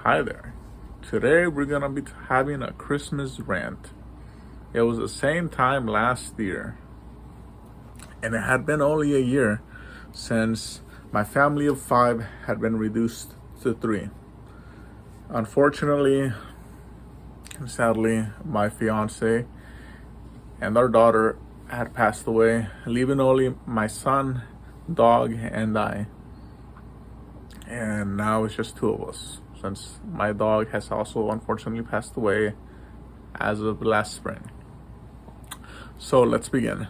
Hi there. Today we're gonna be having a Christmas rant. It was the same time last year, and it had been only a year since my family of 5 had been reduced to 3. Unfortunately, and sadly, my fiance and our daughter had passed away, leaving only my son, dog, and I. And now it's just 2 of us, since my dog has also unfortunately passed away as of last spring. So let's begin.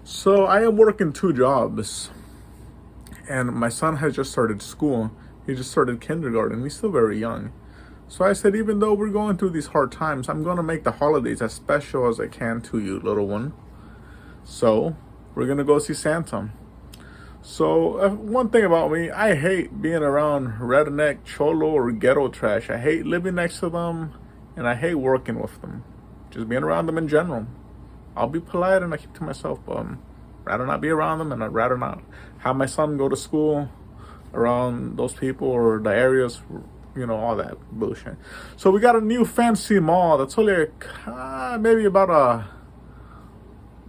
So I am working 2 jobs, and my son has just started school. He just started kindergarten. He's still very young. So I said, even though we're going through these hard times, I'm going to make the holidays as special as I can to you, little one. So we're going to go see Santa. So one thing about me, I hate being around redneck, cholo, or ghetto trash. I hate living next to them, and I hate working with them. Just being around them in general. I'll be polite and I keep to myself, but I'd rather not be around them, and I'd rather not have my son go to school around those people or the areas, all that bullshit. So we got a new fancy mall that's only maybe about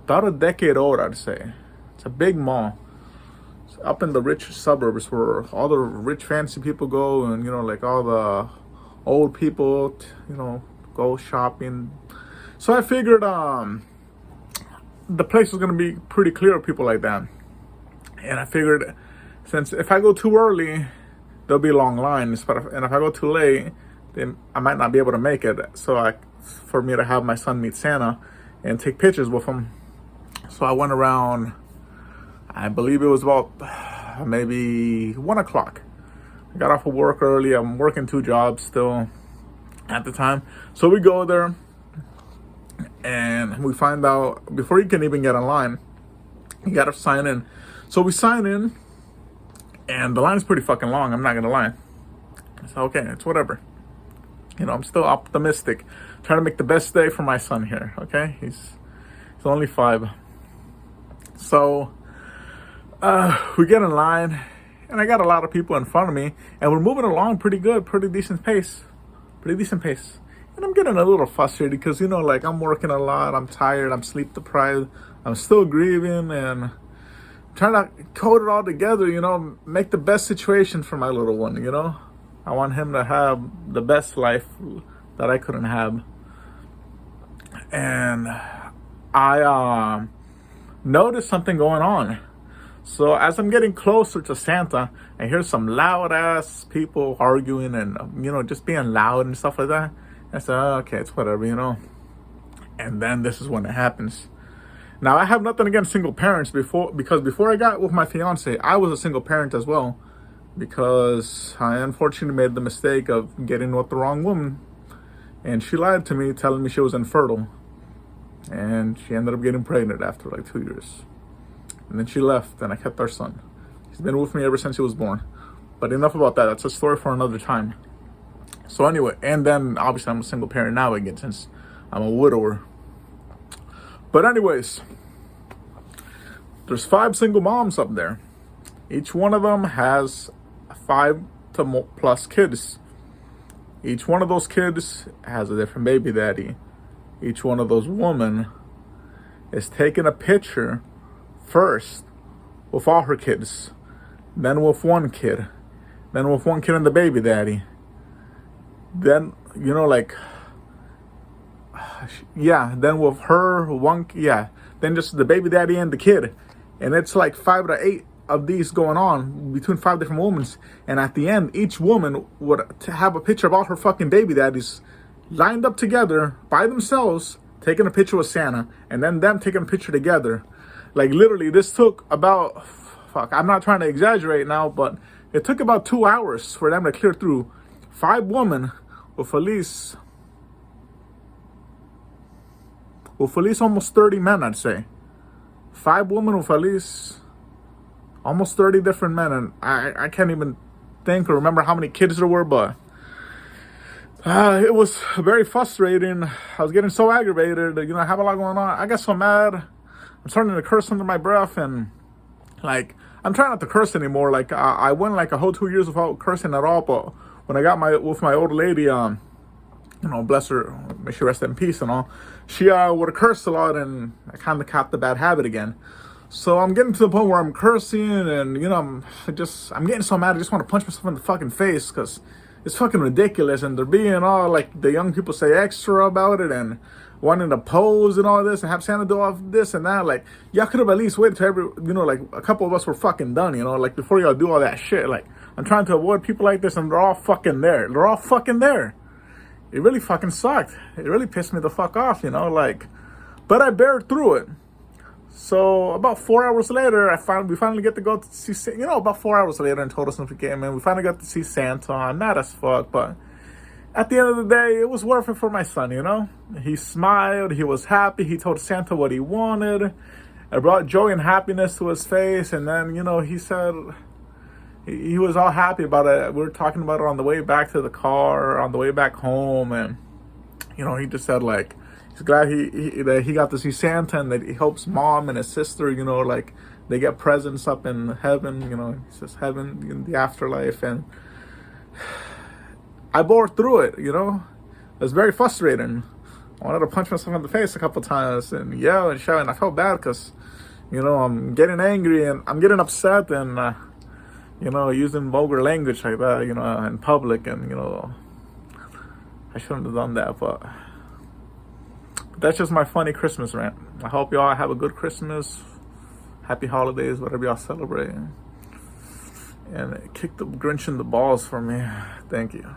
a decade old, I'd say. It's a big mall. Up in the rich suburbs where all the rich fancy people go, and like all the old people go shopping. So I figured the place was gonna be pretty clear of people like that, and I figured since if I go too early there'll be long lines, and if I go too late then I might not be able to make it, for me to have my son meet Santa and take pictures with him. So I went around, I believe it was about maybe 1 o'clock. I got off of work early. I'm working 2 jobs still at the time. So we go there, and we find out before you can even get online, you gotta sign in. So we sign in, and the line is pretty fucking long, I'm not gonna lie. It's okay, it's whatever. I'm still optimistic. Trying to make the best day for my son here, okay? He's only 5. So we get in line, and I got a lot of people in front of me, and we're moving along pretty good, pretty decent pace. And I'm getting a little frustrated because, I'm working a lot, I'm tired, I'm sleep deprived, I'm still grieving, and trying to code it all together, make the best situation for my little one, I want him to have the best life that I couldn't have. And I noticed something going on. So as I'm getting closer to Santa, I hear some loud ass people arguing and, just being loud and stuff like that. I said, okay, it's whatever, And then this is when it happens. Now, I have nothing against single parents because before I got with my fiance, I was a single parent as well, because I unfortunately made the mistake of getting with the wrong woman, and she lied to me, telling me she was infertile, and she ended up getting pregnant after like 2 years. And then she left, and I kept our son. He's been with me ever since he was born. But enough about that. That's a story for another time. So anyway, and then obviously I'm a single parent now again since I'm a widower. But anyways, there's 5 single moms up there. Each one of them has 5 to plus kids. Each one of those kids has a different baby daddy. Each one of those women is taking a picture first with all her kids, then with one kid, then with one kid and the baby daddy, then then with her one, then just the baby daddy and the kid, and it's like 5 to 8 of these going on between 5 different women. And at the end, each woman would have a picture of all her fucking baby daddies lined up together by themselves, taking a picture with Santa, and then them taking a picture together. Like literally, this took about, I'm not trying to exaggerate now, but it took about 2 hours for them to clear through 5 women with at least almost 30 men, I'd say. 5 women with at least almost 30 different men, and I can't even think or remember how many kids there were, but it was very frustrating. I was getting so aggravated, I have a lot going on. I got so mad. I'm starting to curse under my breath, and I'm trying not to curse anymore. I went like a whole 2 years without cursing at all, but when I got with my old lady, you know, bless her, may she rest in peace and all, she would curse a lot, and I kind of caught the bad habit again. So I'm getting to the point where I'm cursing, and you know, I'm getting so mad I just want to punch myself in the fucking face, because it's fucking ridiculous, and they're being all like, the young people say extra about it, and wanting to pose and all this, and have Santa do all this and that. Like, y'all could have at least waited till like a couple of us were fucking done, you know, like before y'all do all that shit. Like, I'm trying to avoid people like this, and they're all fucking there. They're all fucking there. It really fucking sucked. It really pissed me the fuck off, you know, like, but I bared through it. So about 4 hours later, we finally get to go to see, you know, about 4 hours later in total since we came in, we finally got to see Santa. Not as fuck, but at the end of the day, it was worth it for my son, you know? He smiled, he was happy, he told Santa what he wanted. It brought joy and happiness to his face, and then, you know, he said he was all happy about it. We were talking about it on the way back to the car, on the way back home, and, you know, he just said, like, he's glad that he got to see Santa, and that he hopes mom and his sister, you know, like, they get presents up in heaven, you know, he says heaven in the afterlife, and I bore through it, you know. It was very frustrating. I wanted to punch myself in the face a couple times and yell and shout, and I felt bad because, you know, I'm getting angry and I'm getting upset, and, you know, using vulgar language like that, you know, in public, and, you know, I shouldn't have done that, but that's just my funny Christmas rant. I hope y'all have a good Christmas, happy holidays, whatever y'all celebrate, and kick the Grinch in the balls for me. Thank you.